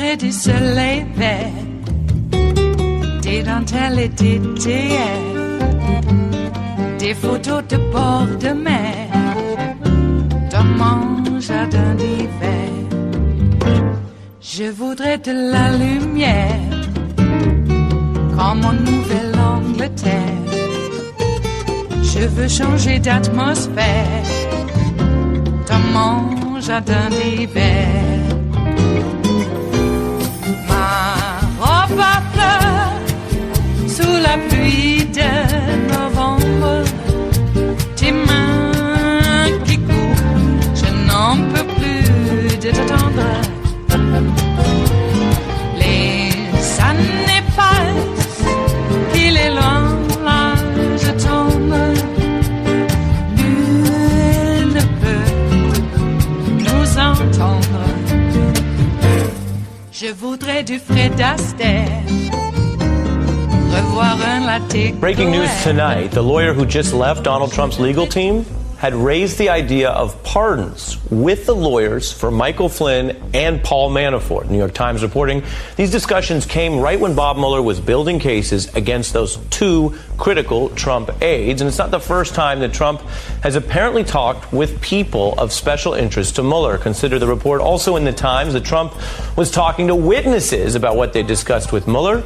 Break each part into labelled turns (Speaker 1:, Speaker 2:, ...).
Speaker 1: voudrais du soleil vert, des dentelles et des théâtres, des photos de bord de mer, dans mon jardin d'hiver. Je voudrais de la lumière, comme en Nouvelle-Angleterre. Je veux changer d'atmosphère, dans mon jardin d'hiver. Ma robe à fleurs, sous la pluie de novembre, tes mains qui courent, je n'en peux plus de t'attendre. Les années passent, qu'il est loin, là je tombe. Nul ne peut nous entendre. Je voudrais du Fred Astaire, revoir un latte.
Speaker 2: Breaking news tonight, the lawyer who just left Donald Trump's legal team had raised the idea of pardons with the lawyers for Michael Flynn and Paul Manafort. New York Times reporting these discussions came right when Bob Mueller was building cases against those two critical Trump aides. And it's not the first time that Trump has apparently talked with people of special interest to Mueller. Consider the report also in the Times that Trump was talking to witnesses about what they discussed with Mueller.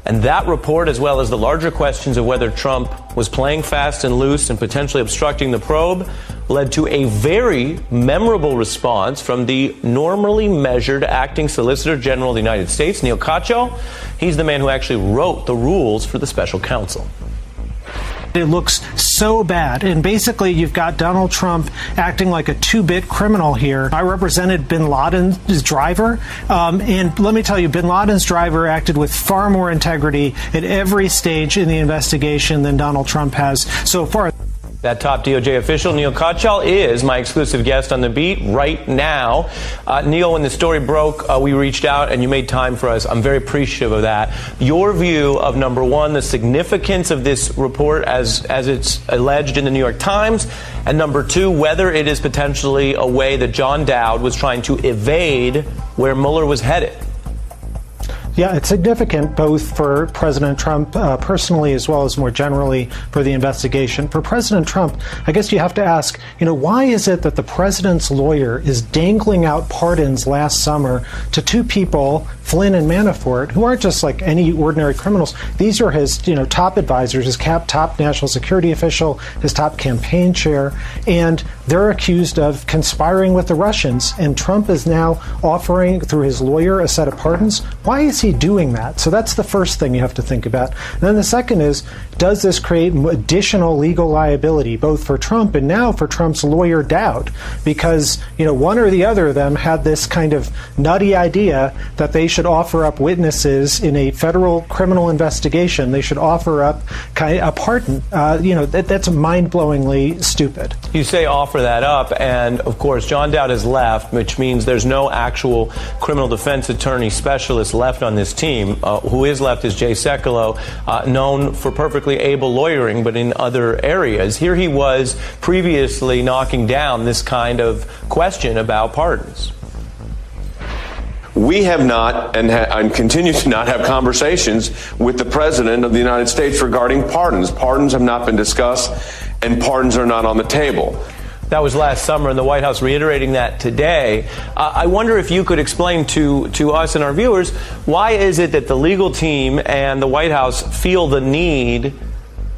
Speaker 2: And that report, as well as the larger questions of whether Trump was playing fast and loose and potentially obstructing the probe, led to a very memorable response from the normally measured acting Solicitor General of the United States, Neal Katyal. He's the man who actually wrote the rules for the special counsel.
Speaker 3: It looks so bad. And basically, you've got Donald Trump acting like a two-bit criminal here. I represented bin Laden's driver. And let me tell you, bin Laden's driver acted with far more integrity at every stage in the investigation than Donald Trump has so far.
Speaker 2: That top DOJ official, Neal Katyal, is my exclusive guest on the beat right now. Neal, when the story broke, we reached out and you made time for us. I'm very appreciative of that. Your view of, number one, the significance of this report as it's alleged in the New York Times, and number two, whether it is potentially a way that John Dowd was trying to evade where Mueller was headed.
Speaker 3: Yeah, it's significant both for President Trump personally as well as more generally for the investigation. For President Trump, I guess you have to ask, why is it that the president's lawyer is dangling out pardons last summer to two people, Flynn and Manafort, who aren't just like any ordinary criminals. These are his, top advisors, his top national security official, his top campaign chair, and they're accused of conspiring with the Russians. And Trump is now offering, through his lawyer, a set of pardons. Why is he doing that? So that's the first thing you have to think about. And then the second is, does this create additional legal liability, both for Trump and now for Trump's lawyer Dowd? Because, one or the other of them had this kind of nutty idea that they should offer up witnesses in a federal criminal investigation. They should offer up a pardon. That's mind-blowingly stupid.
Speaker 2: You say offer that up, and of course John Dowd has left, which means there's no actual criminal defense attorney specialist left on this team. Who is left is Jay Sekulow, known for perfectly able lawyering, but in other areas. Here he was previously knocking down this kind of question about pardons.
Speaker 4: We have not and continue to not have conversations with the President of the United States regarding pardons. Pardons have not been discussed, and pardons are not on the table.
Speaker 2: That was last summer, and the White House reiterating that today. I wonder if you could explain to us and our viewers, why is it that the legal team and the White House feel the need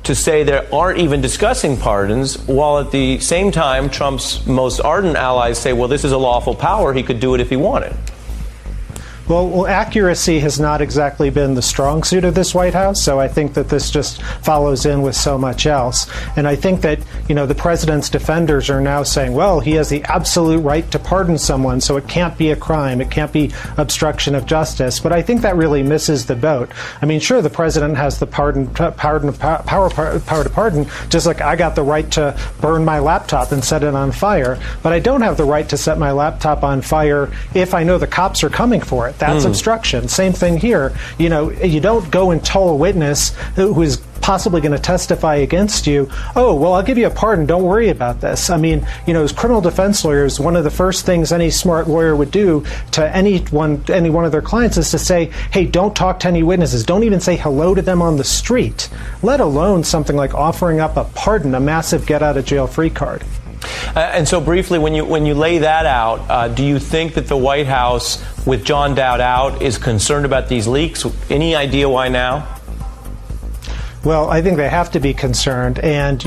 Speaker 2: to say they aren't even discussing pardons, while at the same time Trump's most ardent allies say, well, this is a lawful power, he could do it if he wanted?
Speaker 3: Well, accuracy has not exactly been the strong suit of this White House, so I think that this just follows in with so much else. And I think that, the president's defenders are now saying, well, he has the absolute right to pardon someone, so it can't be a crime, it can't be obstruction of justice. But I think that really misses the boat. I mean, sure, the president has the power to pardon, just like I got the right to burn my laptop and set it on fire, but I don't have the right to set my laptop on fire if I know the cops are coming for it. That's obstruction. Same thing here. You don't go and toll a witness who is possibly going to testify against you, oh, well, I'll give you a pardon. Don't worry about this. I mean, as criminal defense lawyers, one of the first things any smart lawyer would do to any one of their clients is to say, hey, don't talk to any witnesses. Don't even say hello to them on the street, let alone something like offering up a pardon, a massive get-out-of-jail-free card.
Speaker 2: And so briefly, when you lay that out, do you think that the White House, with John Dowd out, is concerned about these leaks? Any idea why now?
Speaker 3: Well, I think they have to be concerned. And,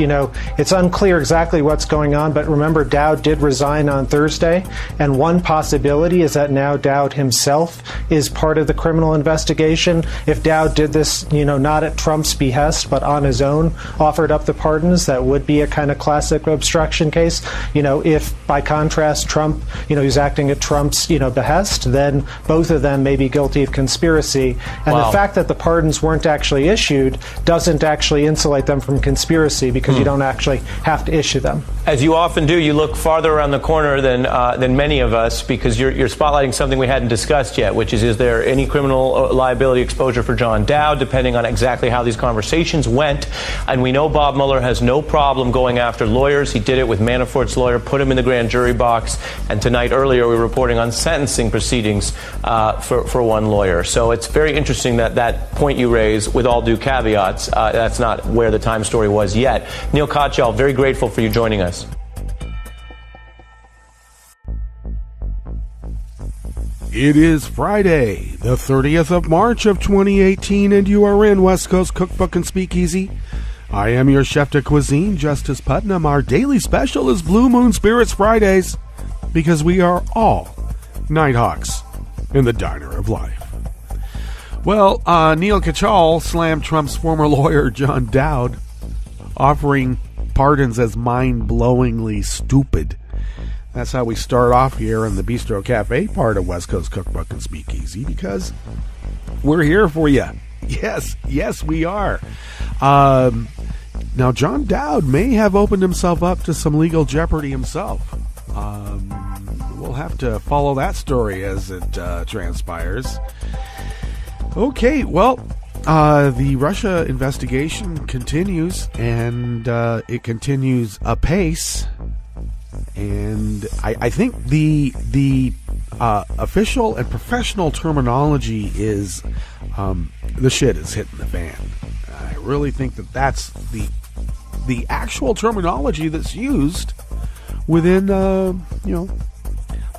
Speaker 3: it's unclear exactly what's going on. But remember, Dowd did resign on Thursday. And one possibility is that now Dowd himself is part of the criminal investigation. If Dowd did this, not at Trump's behest, but on his own, offered up the pardons, that would be a kind of classic obstruction case. If, by contrast, Trump, he's acting at Trump's, behest, then both of them may be guilty of conspiracy. And
Speaker 2: Wow.
Speaker 3: the fact that the pardons weren't actually issued doesn't actually insulate them from conspiracy, because you don't actually have to issue them.
Speaker 2: As you often do, you look farther around the corner than many of us, because you're spotlighting something we hadn't discussed yet, which is there any criminal liability exposure for John Dowd, depending on exactly how these conversations went. And we know Bob Mueller has no problem going after lawyers. He did it with Manafort's lawyer, put him in the grand jury box. And tonight, earlier, we were reporting on sentencing proceedings for one lawyer. So it's very interesting that point you raise, with all due caveats. That's not where the Times story was yet. Neal Katyal, very grateful for you joining us.
Speaker 5: It is Friday, the 30th of March of 2018, and you are in West Coast Cookbook and Speakeasy. I am your chef de cuisine, Justice Putnam. Our daily special is Blue Moon Spirits Fridays, because we are all Nighthawks in the diner of life. Well, Neal Katyal slammed Trump's former lawyer, John Dowd, offering pardons as mind-blowingly stupid. That's how we start off here in the Bistro Cafe part of West Coast Cookbook and Speakeasy, because we're here for you. Yes, we are. Now, John Dowd may have opened himself up to some legal jeopardy himself. We'll have to follow that story as it transpires. Okay, well, the Russia investigation continues, and it continues apace. And I think the official and professional terminology is the shit is hitting the fan. I really think that's the actual terminology that's used within the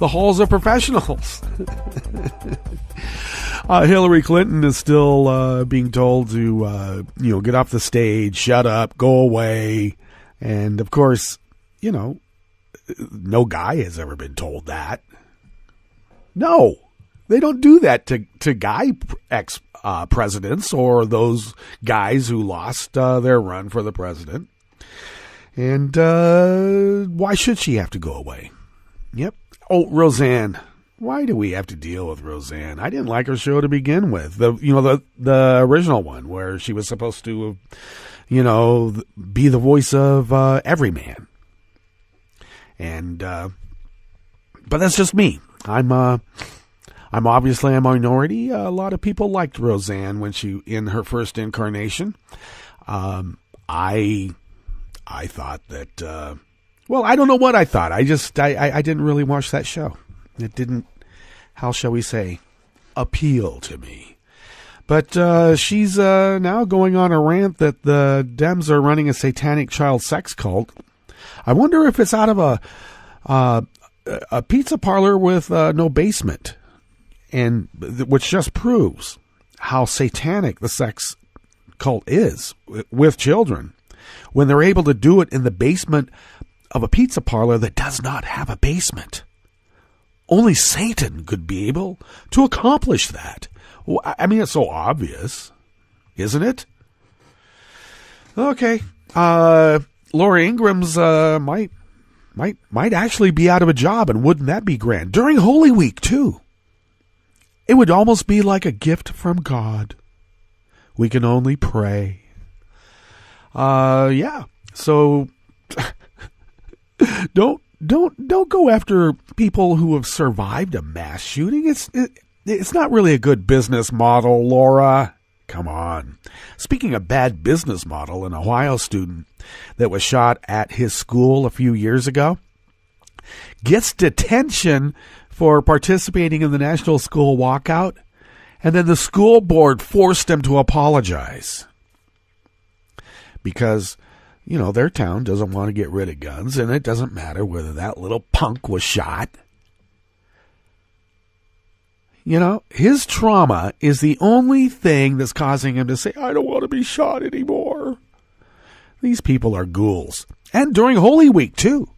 Speaker 5: halls of professionals. Hillary Clinton is still being told to get off the stage, shut up, go away, and of course, no guy has ever been told that. No, they don't do that to guy ex-presidents or those guys who lost their run for the president. And why should she have to go away? Yep. Oh, Roseanne. Why do we have to deal with Roseanne? I didn't like her show to begin with. The original one where she was supposed to, be the voice of every man. And but that's just me. I'm obviously a minority. A lot of people liked Roseanne when she in her first incarnation. I thought that. Well, I don't know what I thought. I didn't really watch that show. It didn't, how shall we say, appeal to me. But she's now going on a rant that the Dems are running a satanic child sex cult. I wonder if it's out of a pizza parlor with no basement, and which just proves how satanic the sex cult is with children when they're able to do it in the basement of a pizza parlor that does not have a basement. Only Satan could be able to accomplish that. I mean, it's so obvious, isn't it? Okay. Laura Ingram's might actually be out of a job, and wouldn't that be grand? During Holy Week, too. It would almost be like a gift from God. We can only pray. Yeah. So don't go after people who have survived a mass shooting. It's not really a good business model, Laura. Come on. Speaking of bad business model, an Ohio student that was shot at his school a few years ago gets detention for participating in the National School Walkout, and then the school board forced him to apologize because, you know, their town doesn't want to get rid of guns, and it doesn't matter whether that little punk was shot. You know, his trauma is the only thing that's causing him to say, I don't want to be shot anymore. These people are ghouls. And during Holy Week, too.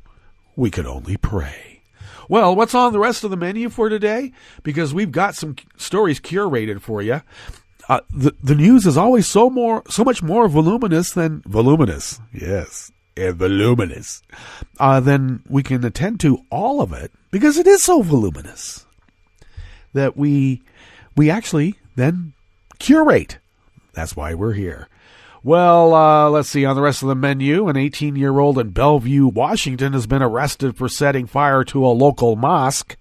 Speaker 5: We could only pray. Well, what's on the rest of the menu for today? Because we've got some stories curated for you. The news is always so much more voluminous than voluminous. Yes, and voluminous. Then we can attend to all of it because it is so voluminous that we actually then curate. That's why we're here. Well, let's see. On the rest of the menu, an 18-year-old in Bellevue, Washington, has been arrested for setting fire to a local mosque.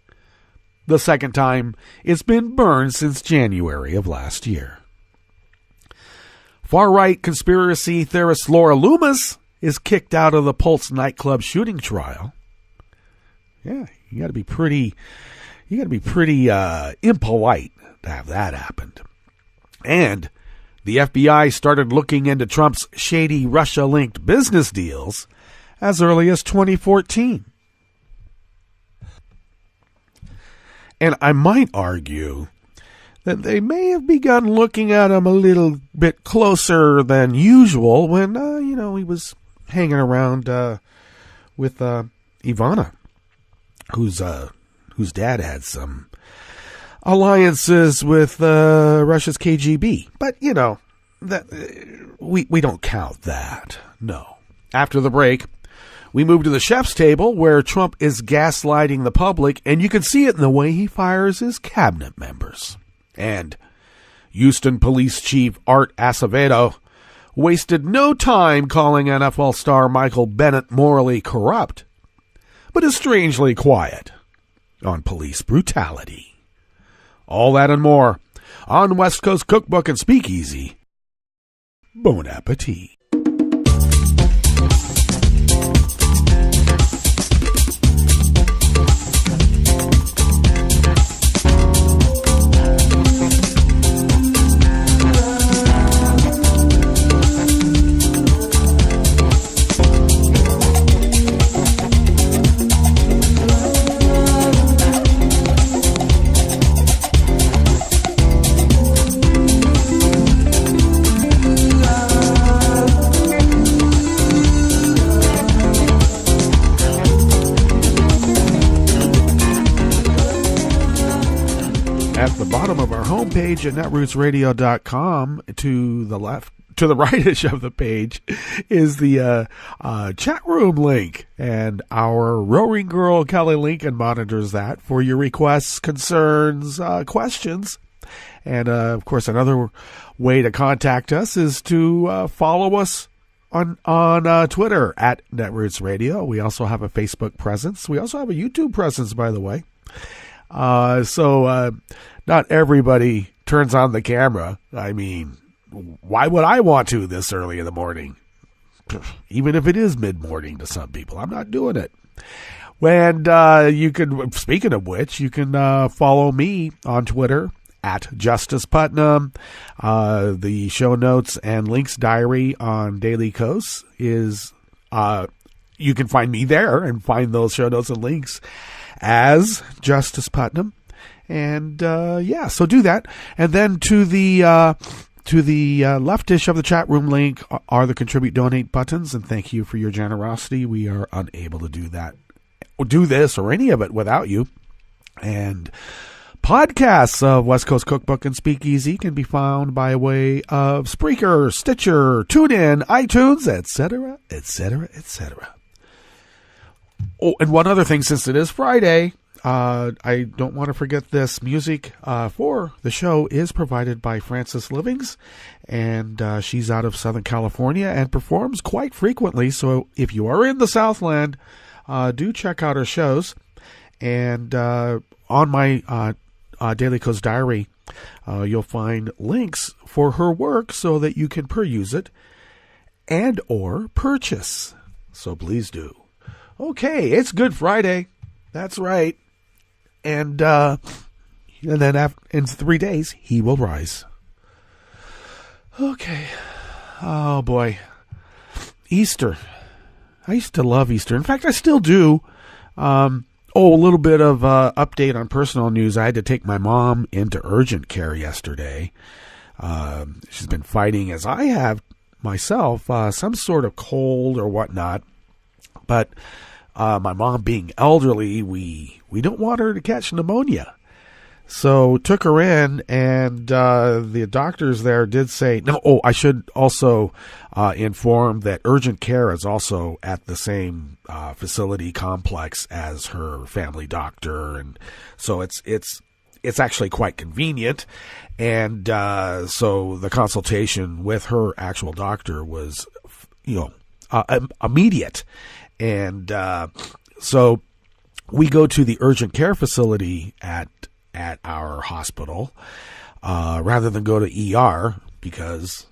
Speaker 5: The second time it's been burned since January of last year. Far-right conspiracy theorist Laura Loomer is kicked out of the Pulse nightclub shooting trial. Yeah, you got to be pretty impolite to have that happened. And the FBI started looking into Trump's shady Russia-linked business deals as early as 2014. And I might argue that they may have begun looking at him a little bit closer than usual when, he was hanging around with Ivana, whose dad had some alliances with Russia's KGB. But, that we don't count that. No. After the break, we move to the chef's table where Trump is gaslighting the public, and you can see it in the way he fires his cabinet members. And Houston Police Chief Art Acevedo wasted no time calling NFL star Michael Bennet morally corrupt, but is strangely quiet on police brutality. All that and more on West Coast Cookbook and Speakeasy. Bon appetit. At the bottom of our homepage at netrootsradio.com, to the rightish of the page, is the chat room link. And our roaring girl, Kelly Lincoln, monitors that for your requests, concerns, questions. And, of course, another way to contact us is to follow us on Twitter at Netroots Radio. We also have a Facebook presence. We also have a YouTube presence, by the way. So not everybody turns on the camera. I mean, why would I want to this early in the morning? Even if it is mid-morning to some people, I'm not doing it. And you can, speaking of which, you can follow me on Twitter at Justice Putnam. The show notes and links diary on Daily Kos is, you can find me there and find those show notes and links as Justice Putnam. And so do that. And then to the leftish of the chat room link are the contribute donate buttons. And thank you for your generosity. We are unable to do this or any of it without you. And podcasts of West Coast Cookbook and Speakeasy can be found by way of Spreaker, Stitcher, TuneIn, iTunes, etc., etc., etc. Oh, and one other thing, since it is Friday, I don't want to forget this. Music for the show is provided by Frances Livings, and she's out of Southern California and performs quite frequently. So if you are in the Southland, do check out her shows. And on my Daily Kos Diary, you'll find links for her work so that you can peruse it and or purchase. So please do. Okay, it's Good Friday. That's right. And then in 3 days, he will rise. Okay. Oh, boy. Easter. I used to love Easter. In fact, I still do. A little bit of update on personal news. I had to take my mom into urgent care yesterday. She's been fighting, as I have myself, some sort of cold or whatnot. But my mom being elderly, we don't want her to catch pneumonia. So took her in, and the doctors there did say, no, I should also inform that urgent care is also at the same facility complex as her family doctor. And so it's actually quite convenient. And so the consultation with her actual doctor was, immediate. And so we go to the urgent care facility at our hospital rather than go to ER, because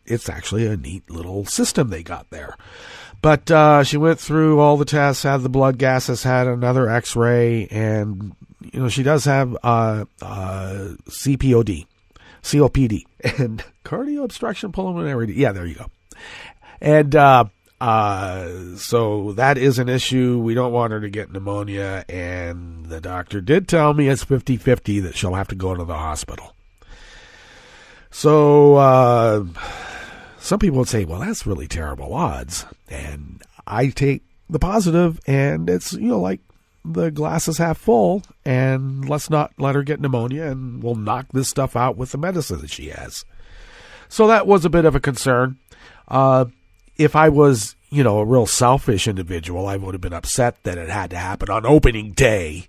Speaker 5: it's actually a neat little system they got there. But she went through all the tests, had the blood gases, had another x-ray, and she does have COPD, and cardio obstruction pulmonary. Yeah, there you go. And so that is an issue. We don't want her to get pneumonia, and the doctor did tell me it's 50-50 that she'll have to go to the hospital. So some people would say, well, that's really terrible odds. And I take the positive, and it's, like the glass is half full, and let's not let her get pneumonia, and we'll knock this stuff out with the medicine that she has. So that was a bit of a concern. If I was, a real selfish individual, I would have been upset that it had to happen on opening day.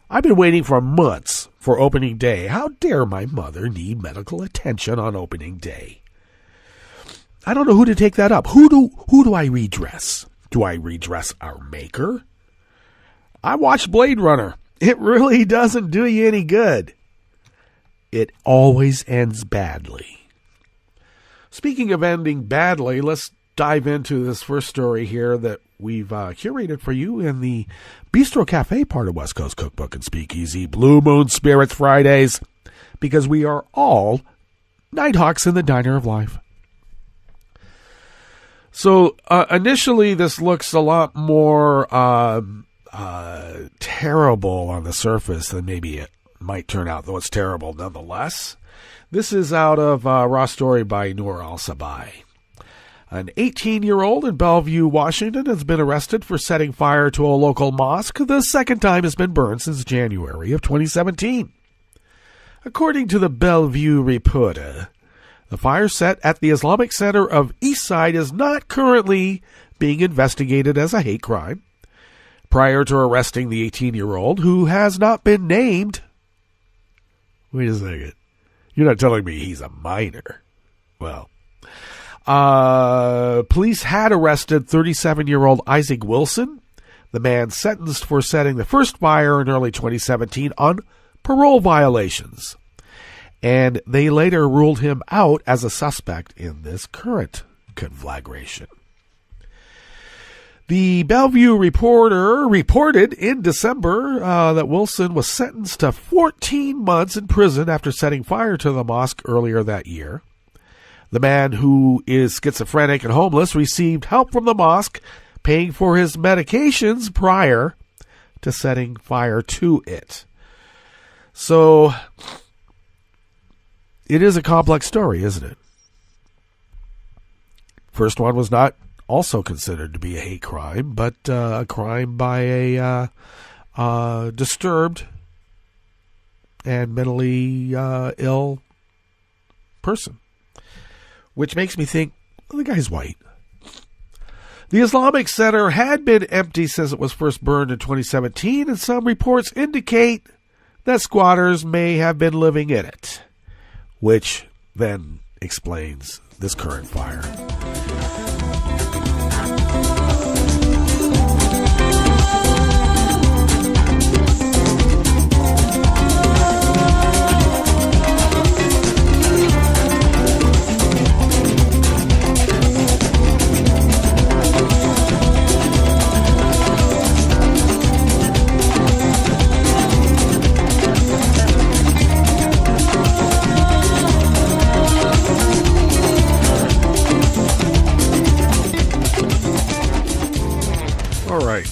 Speaker 5: I've been waiting for months for opening day. How dare my mother need medical attention on opening day? I don't know who to take that up. Who do I redress? Do I redress our maker? I watched Blade Runner. It really doesn't do you any good. It always ends badly. Speaking of ending badly, let's dive into this first story here that we've curated for you in the Bistro Cafe part of West Coast Cookbook and Speakeasy Blue Moon Spirits Fridays, because we are all Nighthawks in the Diner of Life. So initially this looks a lot more terrible on the surface than maybe it might turn out, though it's terrible nonetheless. This is out of Raw Story by Noor Al-Sabai. An 18-year-old in Bellevue, Washington, has been arrested for setting fire to a local mosque. The second time has been burned since January of 2017. According to the Bellevue Reporter, the fire set at the Islamic Center of Eastside is not currently being investigated as a hate crime. Prior to arresting the 18-year-old, who has not been named... Wait a second. You're not telling me he's a minor. Well, police had arrested 37-year-old Isaac Wilson, the man sentenced for setting the first fire in early 2017 on parole violations. And they later ruled him out as a suspect in this current conflagration. The Bellevue Reporter reported in December that Wilson was sentenced to 14 months in prison after setting fire to the mosque earlier that year. The man, who is schizophrenic and homeless, received help from the mosque, paying for his medications prior to setting fire to it. So, it is a complex story, isn't it? First one was not also considered to be a hate crime, but a crime by a disturbed and mentally ill person. Which makes me think, well, the guy's white. The Islamic Center had been empty since it was first burned in 2017, and some reports indicate that squatters may have been living in it, which then explains this current fire.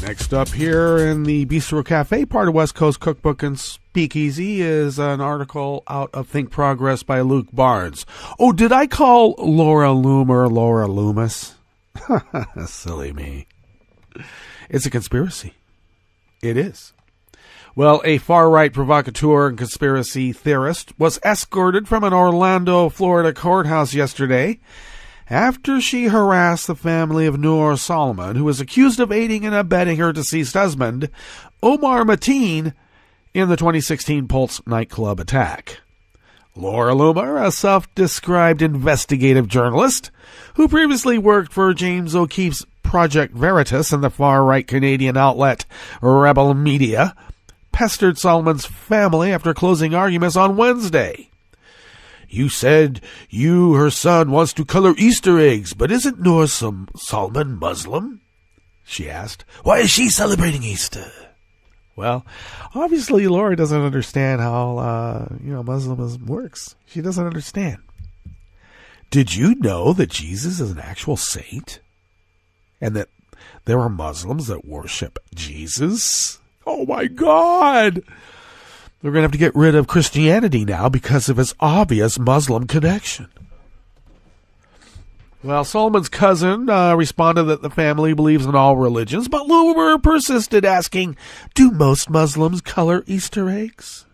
Speaker 5: Next up here in the Bistro Cafe, part of West Coast Cookbook and Speakeasy, is an article out of Think Progress by Luke Barnes. Oh, did I call Laura Loomer Laura Loomis? Silly me. It's a conspiracy. It is. Well, a far-right provocateur and conspiracy theorist was escorted from an Orlando, Florida courthouse yesterday after she harassed the family of Noor Solomon, who was accused of aiding and abetting her deceased husband, Omar Mateen, in the 2016 Pulse nightclub attack. Laura Loomer, a self-described investigative journalist who previously worked for James O'Keefe's Project Veritas and the far-right Canadian outlet Rebel Media, pestered Solomon's family after closing arguments on Wednesday. "You said her son wants to color Easter eggs, but isn't Noor Solomon Muslim?" she asked. "Why is she celebrating Easter?" Well, obviously Laura doesn't understand how, Muslimism works. She doesn't understand. Did you know that Jesus is an actual saint? And that there are Muslims that worship Jesus? Oh my God! They're going to have to get rid of Christianity now because of its obvious Muslim connection. Well, Solomon's cousin responded that the family believes in all religions, but Loomer persisted, asking, "Do most Muslims color Easter eggs?"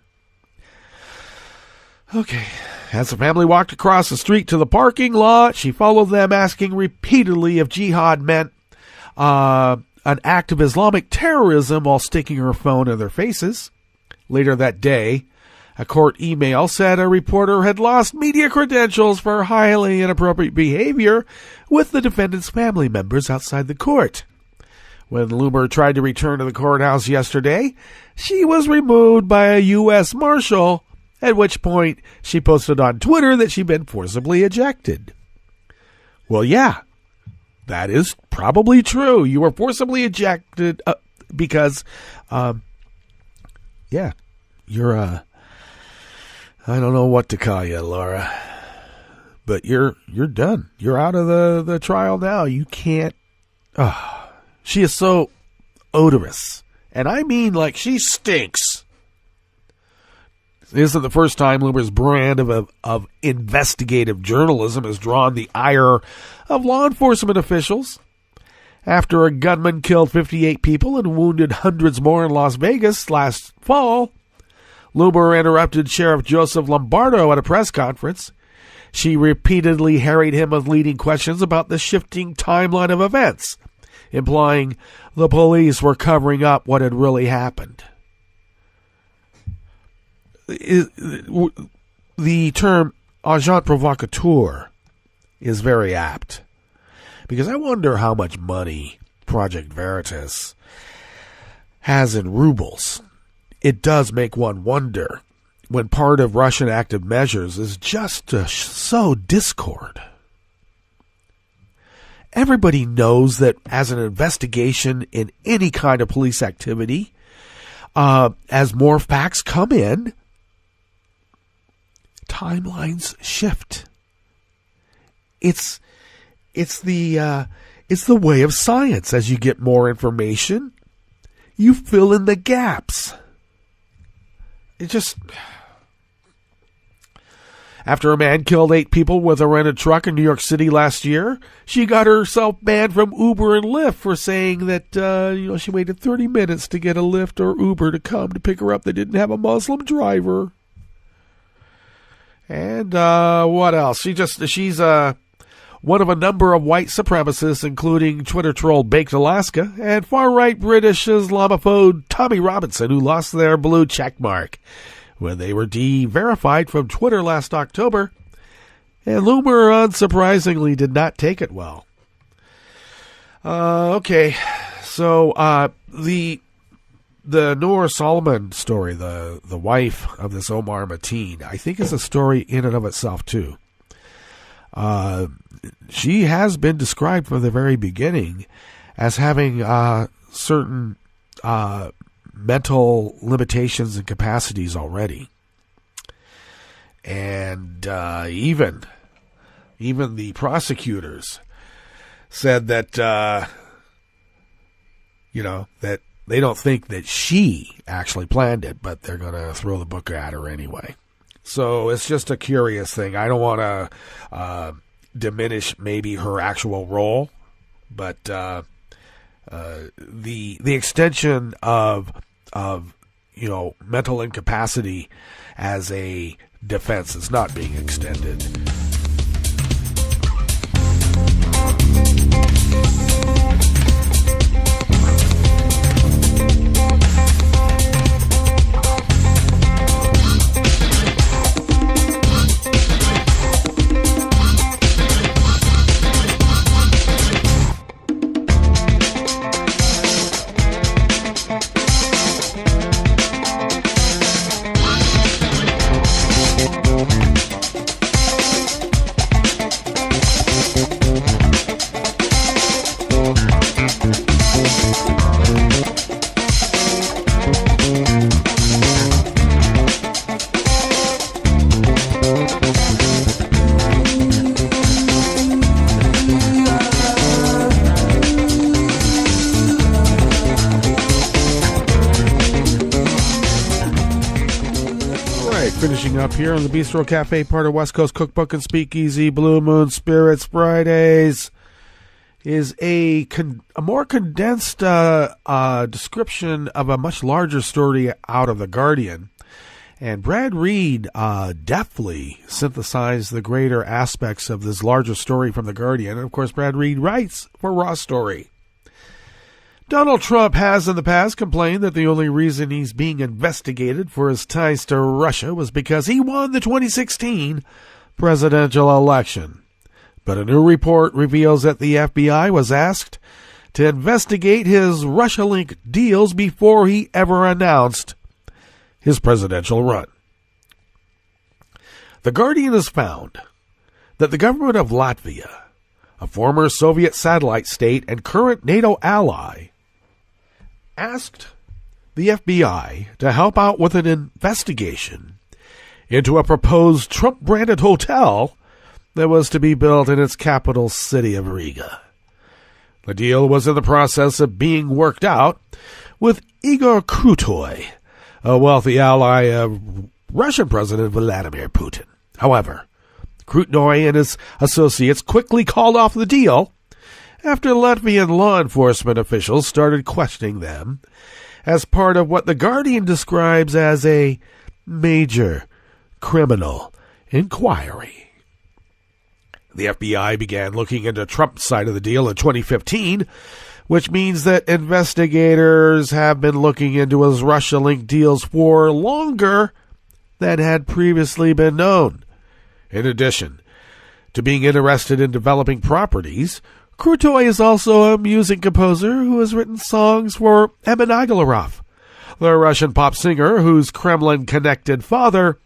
Speaker 5: Okay. As the family walked across the street to the parking lot, she followed them, asking repeatedly if jihad meant an act of Islamic terrorism while sticking her phone in their faces. Later that day, a court email said a reporter had lost media credentials for highly inappropriate behavior with the defendant's family members outside the court. When Loomer tried to return to the courthouse yesterday, she was removed by a U.S. Marshal, at which point she posted on Twitter that she'd been forcibly ejected. Well, yeah, that is probably true. You were forcibly ejected because, you're I don't know what to call you, Laura, but you're done. You're out of the trial now. You can't. She is so odorous, and I mean like she stinks. This isn't the first time Loomer's brand of investigative journalism has drawn the ire of law enforcement officials. After a gunman killed 58 people and wounded hundreds more in Las Vegas last fall, Loomer interrupted Sheriff Joseph Lombardo at a press conference. She repeatedly harried him with leading questions about the shifting timeline of events, implying the police were covering up what had really happened. The term agent provocateur is very apt, because I wonder how much money Project Veritas has in rubles. It does make one wonder when part of Russian active measures is just to sow discord. Everybody knows that as an investigation in any kind of police activity, as more facts come in, timelines shift. It's the way of science. As you get more information, you fill in the gaps. After a man killed 8 people with a rented truck in New York City last year, she got herself banned from Uber and Lyft for saying that she waited 30 minutes to get a Lyft or Uber to come to pick her up. They didn't have a Muslim driver. And what else? She's one of a number of white supremacists, including Twitter troll Baked Alaska and far-right British Islamophobe Tommy Robinson, who lost their blue checkmark when they were de-verified from Twitter last October. And Loomer, unsurprisingly, did not take it well. Okay, so the Noor Solomon story, the wife of this Omar Mateen, I think is a story in and of itself, too. She has been described from the very beginning as having certain mental limitations and capacities already. And even the prosecutors said that that they don't think that she actually planned it, but they're going to throw the book at her anyway. So it's just a curious thing. I don't want to diminish maybe her actual role, but the extension of mental incapacity as a defense is not being extended. Finishing up here on the Bistro Cafe, part of West Coast Cookbook and Speakeasy, Blue Moon Spirits Fridays, is a more condensed description of a much larger story out of The Guardian. And Brad Reed deftly synthesized the greater aspects of this larger story from The Guardian. And, of course, Brad Reed writes for Raw Story. Donald Trump has in the past complained that the only reason he's being investigated for his ties to Russia was because he won the 2016 presidential election. But a new report reveals that the FBI was asked to investigate his Russia-linked deals before he ever announced his presidential run. The Guardian has found that the government of Latvia, a former Soviet satellite state and current NATO ally, asked the FBI to help out with an investigation into a proposed Trump-branded hotel that was to be built in its capital city of Riga. The deal was in the process of being worked out with Igor Krutoy, a wealthy ally of Russian President Vladimir Putin. However, Krutoy and his associates quickly called off the deal after Latvian law enforcement officials started questioning them as part of what The Guardian describes as a major criminal inquiry. The FBI began looking into Trump's side of the deal in 2015, which means that investigators have been looking into his Russia-linked deals for longer than had previously been known. In addition to being interested in developing properties, Krutoy is also a music composer who has written songs for Emin Agalarov, the Russian pop singer whose Kremlin-connected father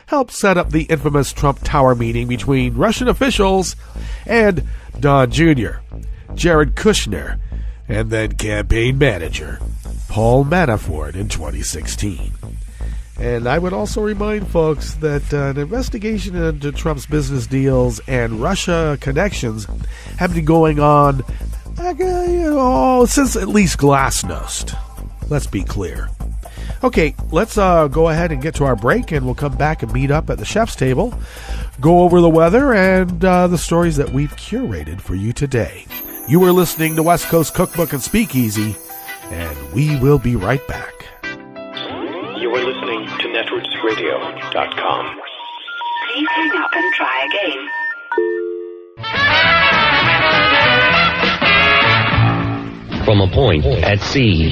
Speaker 5: helped set up the infamous Trump Tower meeting between Russian officials and Don Jr., Jared Kushner, and then campaign manager Paul Manafort in 2016. And I would also remind folks that an investigation into Trump's business deals and Russia connections have been going on since at least Glasnost. Let's be clear. Okay, let's go ahead and get to our break, and we'll come back and meet up at the chef's table, go over the weather and the stories that we've curated for you today. You are listening to West Coast Cookbook and Speakeasy, and we will be right back.
Speaker 6: You are listening to netrootsradio.com.
Speaker 7: Please hang up and try again.
Speaker 8: From a point at sea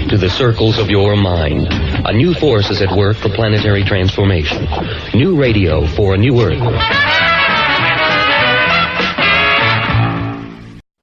Speaker 8: to the circles of your mind, a new force is at work for planetary transformation. New radio for a new Earth.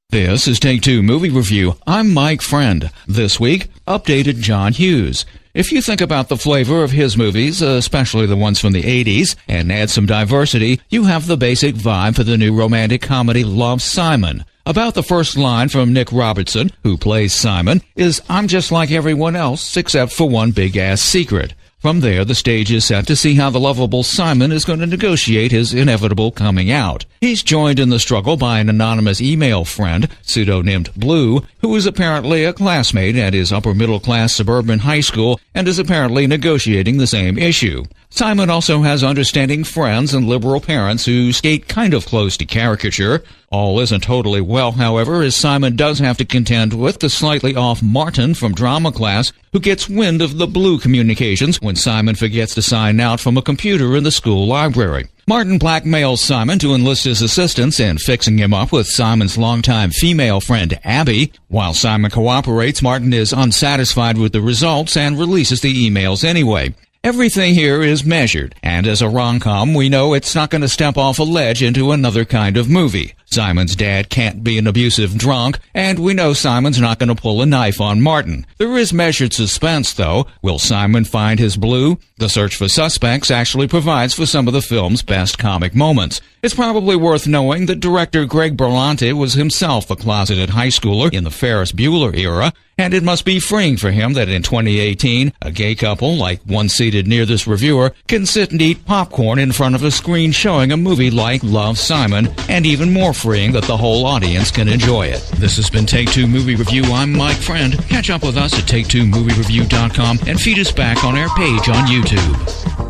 Speaker 9: This is Take Two Movie Review. I'm Mike Friend. This week, updated John Hughes. If you think about the flavor of his movies, especially the ones from the 80s, and add some diversity, you have the basic vibe for the new romantic comedy Love, Simon. About the first line from Nick Robertson, who plays Simon, is, "I'm just like everyone else, except for one big-ass secret." From there, the stage is set to see how the lovable Simon is going to negotiate his inevitable coming out. He's joined in the struggle by an anonymous email friend, pseudonymed Blue, who is apparently a classmate at his upper-middle-class suburban high school and is apparently negotiating the same issue. Simon also has understanding friends and liberal parents who skate kind of close to caricature. All isn't totally well, however, as Simon does have to contend with the slightly off Martin from drama class, who gets wind of the Blue communications when Simon forgets to sign out from a computer in the school library. Martin blackmails Simon to enlist his assistance in fixing him up with Simon's longtime female friend Abby. While Simon cooperates, Martin is unsatisfied with the results and releases the emails anyway. Everything here is measured, and as a rom-com, we know it's not going to step off a ledge into another kind of movie. Simon's dad can't be an abusive drunk, and we know Simon's not going to pull a knife on Martin. There is measured suspense, though. Will Simon find his Blue? The search for suspects actually provides for some of the film's best comic moments. It's probably worth knowing that director Greg Berlanti was himself a closeted high schooler in the Ferris Bueller era, and it must be freeing for him that in 2018, a gay couple, like one seated near this reviewer, can sit and eat popcorn in front of a screen showing a movie like Love, Simon, and even more freeing that the whole audience can enjoy it. This has been Take Two Movie Review. I'm Mike Friend. Catch up with us at take2moviereview.com and feed us back on our page on YouTube.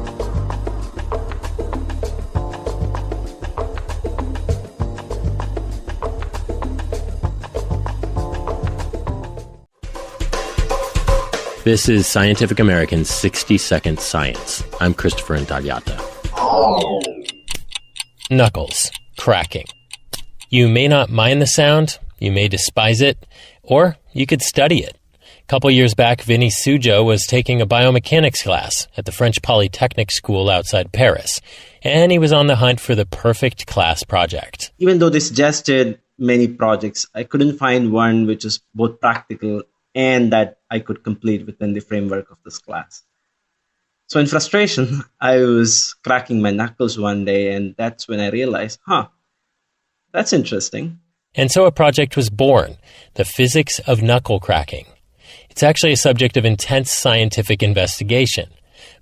Speaker 10: This is Scientific American's 60-Second Science. I'm Christopher Intagliata.
Speaker 11: Knuckles. Cracking. You may not mind the sound, you may despise it, or you could study it. A couple years back, Vinny Sujo was taking a biomechanics class at the French Polytechnic School outside Paris, and he was on the hunt for the perfect class project.
Speaker 12: Even though they suggested many projects, I couldn't find one which was both practical and that I could complete within the framework of this class. So in frustration, I was cracking my knuckles one day, and that's when I realized, that's interesting.
Speaker 11: And so a project was born, the physics of knuckle cracking. It's actually a subject of intense scientific investigation.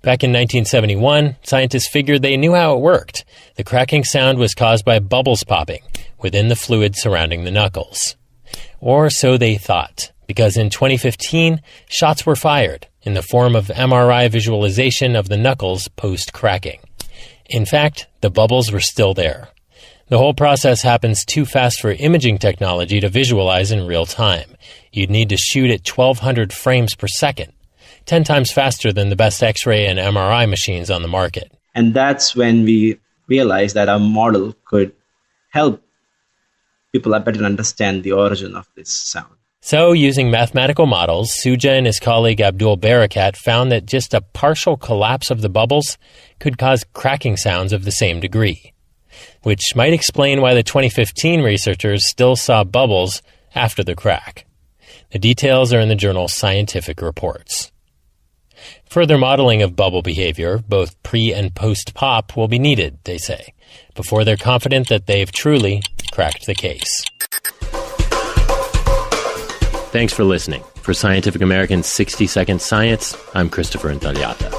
Speaker 11: Back in 1971, scientists figured they knew how it worked. The cracking sound was caused by bubbles popping within the fluid surrounding the knuckles. Or so they thought, because in 2015, shots were fired in the form of MRI visualization of the knuckles post-cracking. In fact, the bubbles were still there. The whole process happens too fast for imaging technology to visualize in real time. You'd need to shoot at 1,200 frames per second, 10 times faster than the best X-ray and MRI machines on the market.
Speaker 12: And that's when we realized that our model could help people better understand the origin of this sound.
Speaker 11: So, using mathematical models, Suja and his colleague Abdul Barakat found that just a partial collapse of the bubbles could cause cracking sounds of the same degree, which might explain why the 2015 researchers still saw bubbles after the crack. The details are in the journal Scientific Reports. Further modeling of bubble behavior, both pre- and post-pop, will be needed, they say, before they're confident that they've truly cracked the case.
Speaker 10: Thanks for listening. For Scientific American's 60-Second Science, I'm Christopher Intagliata.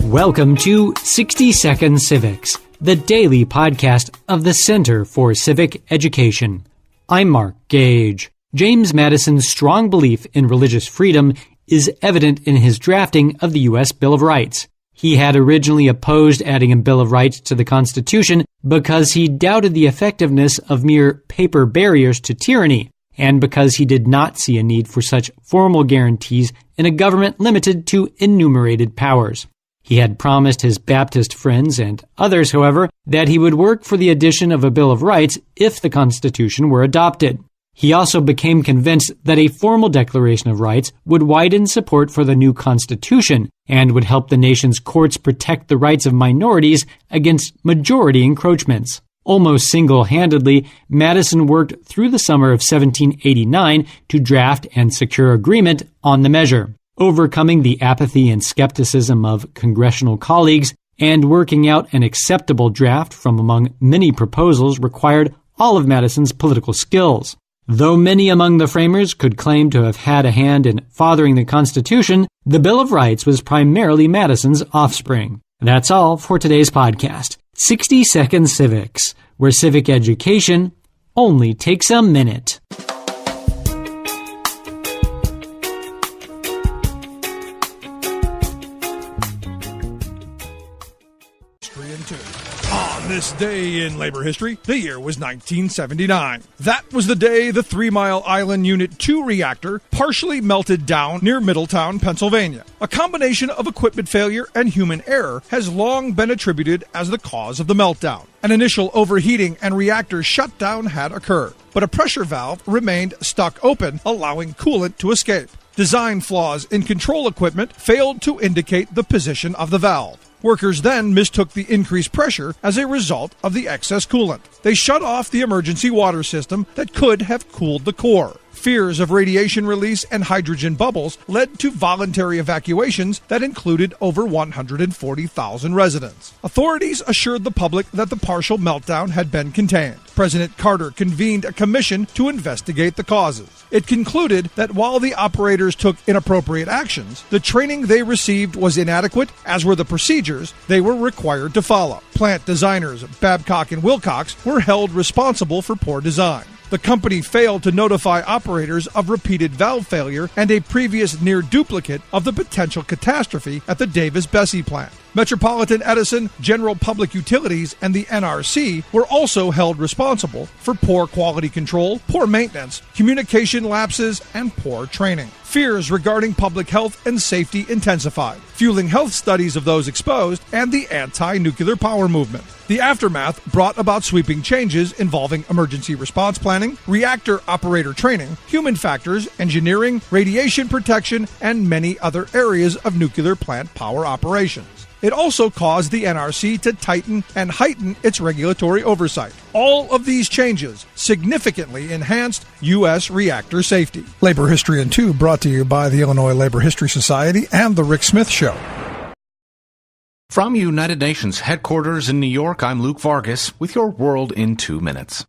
Speaker 13: Welcome to 60-Second Civics, the daily podcast of the Center for Civic Education. I'm Mark Gage. James Madison's strong belief in religious freedom is evident in his drafting of the U.S. Bill of Rights. He had originally opposed adding a Bill of Rights to the Constitution because he doubted the effectiveness of mere paper barriers to tyranny, and because he did not see a need for such formal guarantees in a government limited to enumerated powers. He had promised his Baptist friends and others, however, that he would work for the addition of a Bill of Rights if the Constitution were adopted. He also became convinced that a formal Declaration of Rights would widen support for the new Constitution and would help the nation's courts protect the rights of minorities against majority encroachments. Almost single-handedly, Madison worked through the summer of 1789 to draft and secure agreement on the measure, overcoming the apathy and skepticism of congressional colleagues and working out an acceptable draft from among many proposals required all of Madison's political skills. Though many among the framers could claim to have had a hand in fathering the Constitution, the Bill of Rights was primarily Madison's offspring. That's all for today's podcast, 60 Second Civics, where civic education only takes a minute.
Speaker 14: On this day in labor history, the year was 1979. That was the day the 3 Mile Island Unit 2 reactor partially melted down near Middletown, Pennsylvania. A combination of equipment failure and human error has long been attributed as the cause of the meltdown. An initial overheating and reactor shutdown had occurred, but a pressure valve remained stuck open, allowing coolant to escape. Design flaws in control equipment failed to indicate the position of the valve. Workers then mistook the increased pressure as a result of the excess coolant. They shut off the emergency water system that could have cooled the core. Fears of radiation release and hydrogen bubbles led to voluntary evacuations that included over 140,000 residents. Authorities assured the public that the partial meltdown had been contained. President Carter convened a commission to investigate the causes. It concluded that while the operators took inappropriate actions, the training they received was inadequate, as were the procedures they were required to follow. Plant designers Babcock and Wilcox were held responsible for poor design. The company failed to notify operators of repeated valve failure and a previous near duplicate of the potential catastrophe at the Davis-Besse plant. Metropolitan Edison, General Public Utilities, and the NRC were also held responsible for poor quality control, poor maintenance, communication lapses, and poor training. Fears regarding public health and safety intensified, fueling health studies of those exposed and the anti-nuclear power movement. The aftermath brought about sweeping changes involving emergency response planning, reactor operator training, human factors, engineering, radiation protection, and many other areas of nuclear plant power operations. It also caused the NRC to tighten and heighten its regulatory oversight. All of these changes significantly enhanced U.S. reactor safety. Labor History in 2 brought to you by the Illinois Labor History Society and The Rick Smith Show.
Speaker 15: From United Nations headquarters in New York, I'm Luke Vargas with your World in 2 minutes.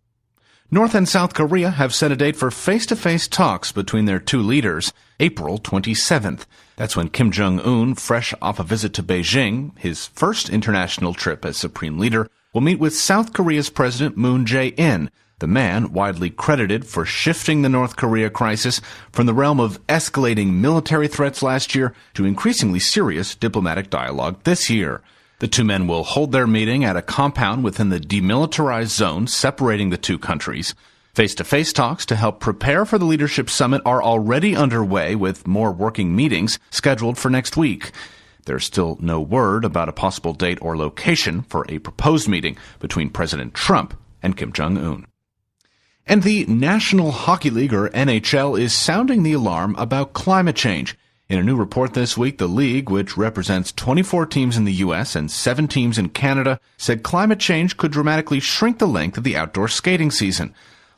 Speaker 15: North and South Korea have set a date for face-to-face talks between their two leaders, April 27th. That's when Kim Jong-un, fresh off a visit to Beijing, his first international trip as supreme leader, will meet with South Korea's President Moon Jae-in, the man widely credited for shifting the North Korea crisis from the realm of escalating military threats last year to increasingly serious diplomatic dialogue this year. The two men will hold their meeting at a compound within the demilitarized zone separating the two countries. Face-to-face talks to help prepare for the leadership summit are already underway, with more working meetings scheduled for next week. There's still no word about a possible date or location for a proposed meeting between President Trump and Kim Jong-un. And the National Hockey League, or NHL, is sounding the alarm about climate change. In a new report this week, the league, which represents 24 teams in the U.S. and 7 teams in Canada, said climate change could dramatically shrink the length of the outdoor skating season.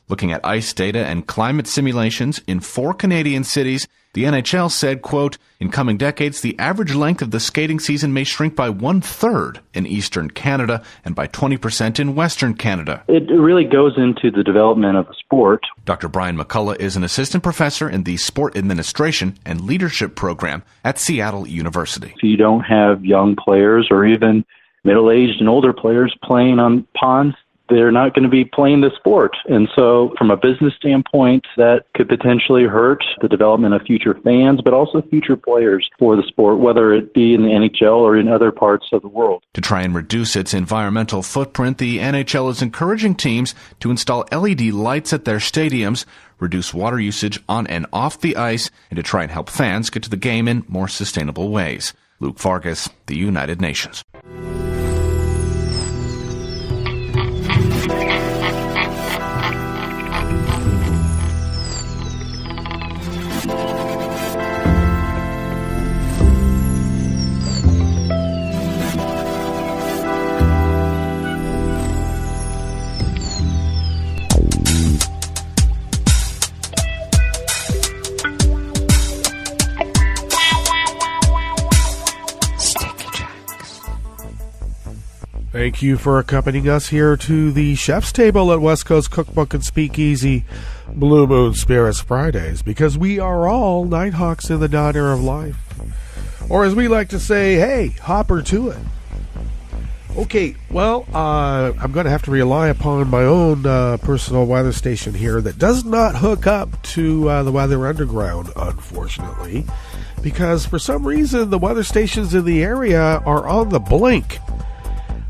Speaker 15: Looking at ice data and climate simulations in 4 Canadian cities, the NHL said, quote, in coming decades, the average length of the skating season may shrink by 1/3 in eastern Canada and by 20% in western Canada.
Speaker 16: It really goes into the development of the sport.
Speaker 15: Dr. Brian McCullough is an assistant professor in the Sport Administration and Leadership program at Seattle University.
Speaker 16: If you don't have young players or even middle-aged and older players playing on ponds, they're not going to be playing the sport. And so from a business standpoint, that could potentially hurt the development of future fans, but also future players for the sport, whether it be in the NHL or in other parts of the world.
Speaker 15: To try and reduce its environmental footprint, the NHL is encouraging teams to install LED lights at their stadiums, reduce water usage on and off the ice, and to try and help fans get to the game in more sustainable ways. Luke Vargas, the United Nations.
Speaker 5: Thank you for accompanying us here to the chef's table at West Coast Cookbook and Speakeasy Blue Moon Spirits Fridays, because we are all Nighthawks in the diner of life. Or as we like to say, hey, hopper to it. Okay, well, I'm going to have to rely upon my own personal weather station here that does not hook up to the Weather Underground, unfortunately, because for some reason the weather stations in the area are on the blink.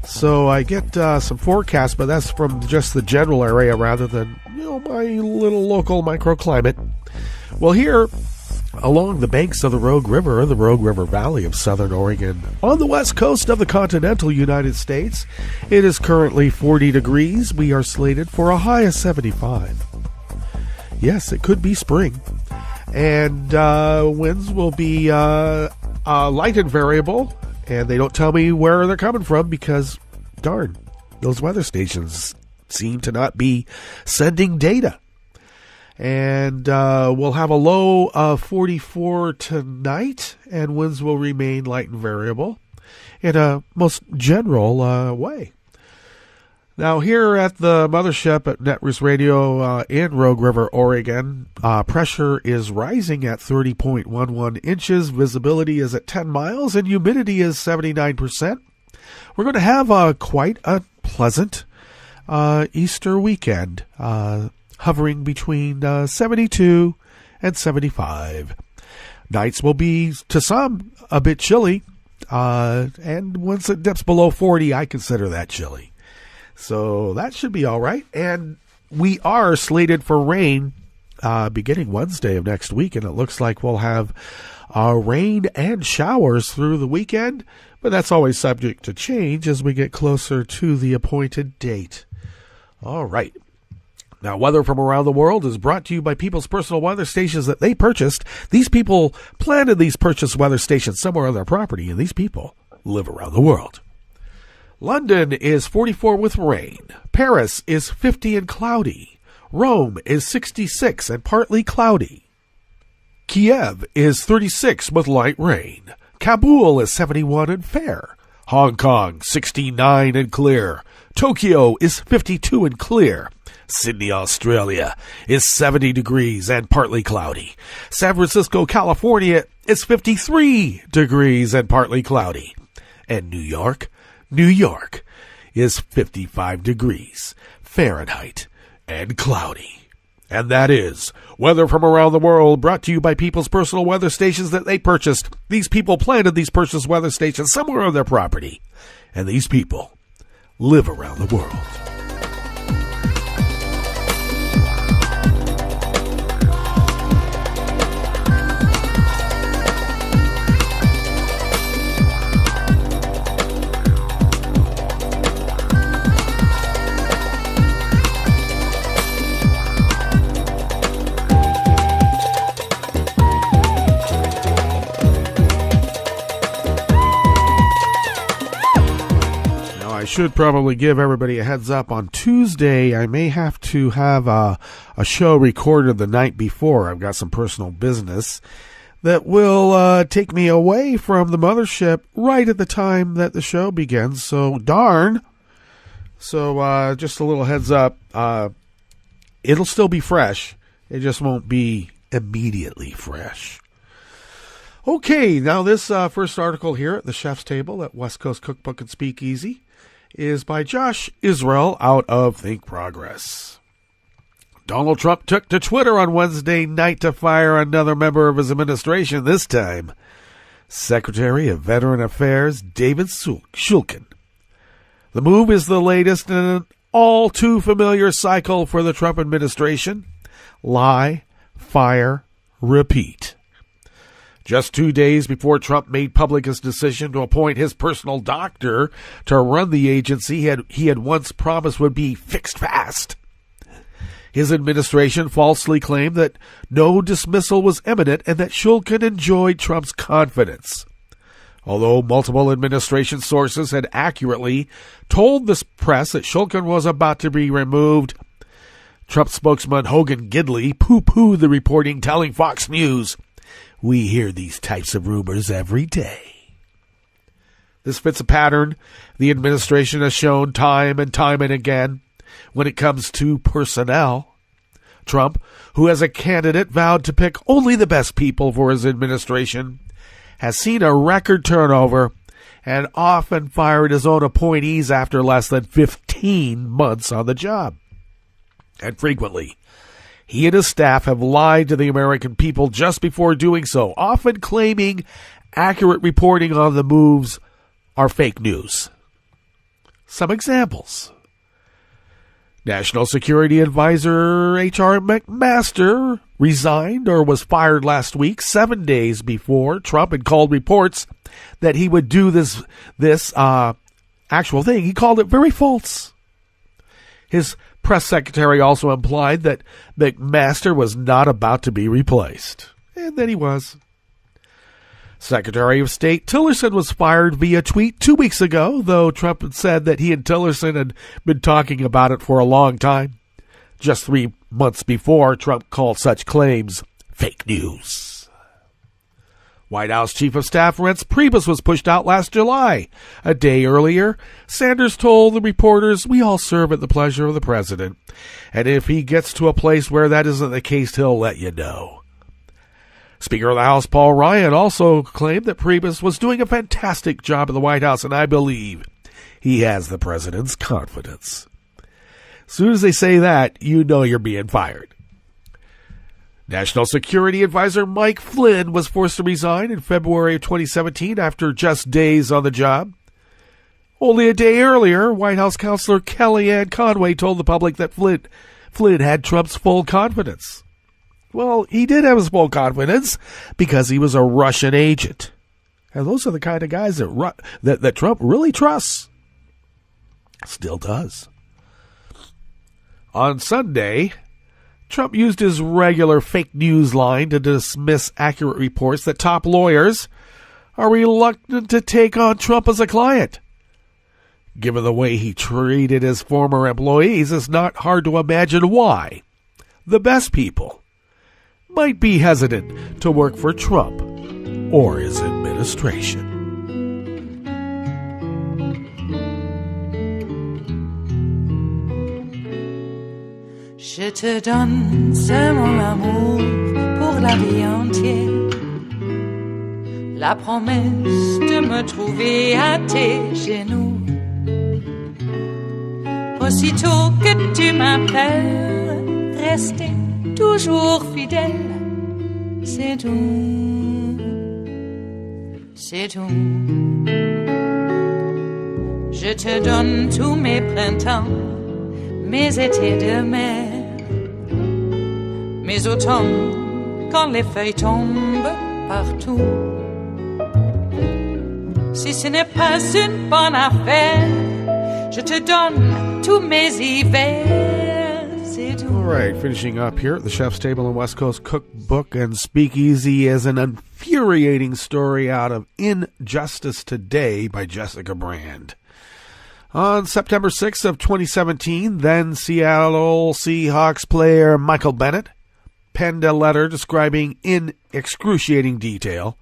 Speaker 5: So I get some forecasts, but that's from just the general area rather than, my little local microclimate. Well, here along the banks of the Rogue River, the Rogue River Valley of southern Oregon, on the west coast of the continental United States, it is currently 40 degrees. We are slated for a high of 75. Yes, it could be spring. And winds will be light and variable. And they don't tell me where they're coming from because, darn, those weather stations seem to not be sending data. And we'll have a low of 44 tonight, and winds will remain light and variable in a most general way. Now, here at the mothership at Netroots Radio in Rogue River, Oregon, pressure is rising at 30.11 inches, visibility is at 10 miles, and humidity is 79%. We're going to have quite a pleasant Easter weekend, hovering between 72 and 75. Nights will be, to some, a bit chilly, and once it dips below 40, I consider that chilly. So that should be all right. And we are slated for rain beginning Wednesday of next week, and it looks like we'll have rain and showers through the weekend, but that's always subject to change as we get closer to the appointed date. All right. Now, weather from around the world is brought to you by people's personal weather stations that they purchased. These people planted these purchased weather stations somewhere on their property, and these people live around the world. London is 44 with rain. Paris is 50 and cloudy. Rome is 66 and partly cloudy. Kiev is 36 with light rain. Kabul is 71 and fair. Hong Kong 69 and clear. Tokyo is 52 and clear. Sydney, Australia is 70 degrees and partly cloudy. San Francisco, California is 53 degrees and partly cloudy. And New York is 55 degrees Fahrenheit and cloudy. And that is weather from around the world, brought to you by people's personal weather stations that they purchased. These people planted these purchased weather stations somewhere on their property. And these people live around the world. I should probably give everybody a heads up. On Tuesday, I may have to have a show recorded the night before. I've got some personal business that will take me away from the mothership right at the time that the show begins. So, darn. So, just a little heads up. It'll still be fresh. It just won't be immediately fresh. Okay, now this first article here at the Chef's Table at West Coast Cookbook and Speakeasy is by Josh Israel out of Think Progress. Donald Trump took to Twitter on Wednesday night to fire another member of his administration, this time Secretary of Veteran Affairs David Shulkin. The move is the latest in an all-too-familiar cycle for the Trump administration: lie, fire, repeat. Just 2 days before Trump made public his decision to appoint his personal doctor to run the agency he had once promised would be fixed fast, his administration falsely claimed that no dismissal was imminent and that Shulkin enjoyed Trump's confidence. Although multiple administration sources had accurately told the press that Shulkin was about to be removed, Trump spokesman Hogan Gidley poo-pooed the reporting, telling Fox News, "We hear these types of rumors every day." This fits a pattern the administration has shown time and again when it comes to personnel. Trump, who as a candidate vowed to pick only the best people for his administration, has seen a record turnover and often fired his own appointees after less than 15 months on the job. And frequently, he and his staff have lied to the American people just before doing so, often claiming accurate reporting on the moves are fake news. Some examples. National Security Advisor H.R. McMaster resigned or was fired last week, 7 days before Trump had called reports that he would do this actual thing. He called it very false. His press secretary also implied that McMaster was not about to be replaced. And then he was. Secretary of State Tillerson was fired via tweet 2 weeks ago, though Trump had said that he and Tillerson had been talking about it for a long time. Just 3 months before, Trump called such claims fake news. White House Chief of Staff Reince Priebus was pushed out last July. A day earlier, Sanders told the reporters, "We all serve at the pleasure of the president, and if he gets to a place where that isn't the case, he'll let you know." Speaker of the House Paul Ryan also claimed that Priebus was doing a fantastic job at the White House, and I believe he has the president's confidence. As soon as they say that, you know you're being fired. National Security Advisor Mike Flynn was forced to resign in February of 2017 after just days on the job. Only a day earlier, White House counselor Kellyanne Conway told the public that Flynn had Trump's full confidence. Well, he did have his full confidence because he was a Russian agent. And those are the kind of guys that Trump really trusts. Still does. On Sunday, Trump used his regular fake news line to dismiss accurate reports that top lawyers are reluctant to take on Trump as a client. Given the way he treated his former employees, it's not hard to imagine why the best people might be hesitant to work for Trump or his administration.
Speaker 1: Je te donne ce mon amour pour la vie entière, la promesse de me trouver à tes genoux. Aussitôt que tu m'appelles, rester toujours fidèle, c'est tout, c'est tout. Je te donne tous mes printemps, mes étés de mer, mes automnes quand les feuilles tombent partout. Si ce n'est pas une bonne affaire, je te donne tous mes hivers, c'est tout.
Speaker 5: All right, finishing up here at the Chef's Table and West Coast Cookbook and Speakeasy is an infuriating story out of Injustice Today by Jessica Brand. On September 6th of 2017, then Seattle Seahawks player Michael Bennet penned a letter describing in excruciating detail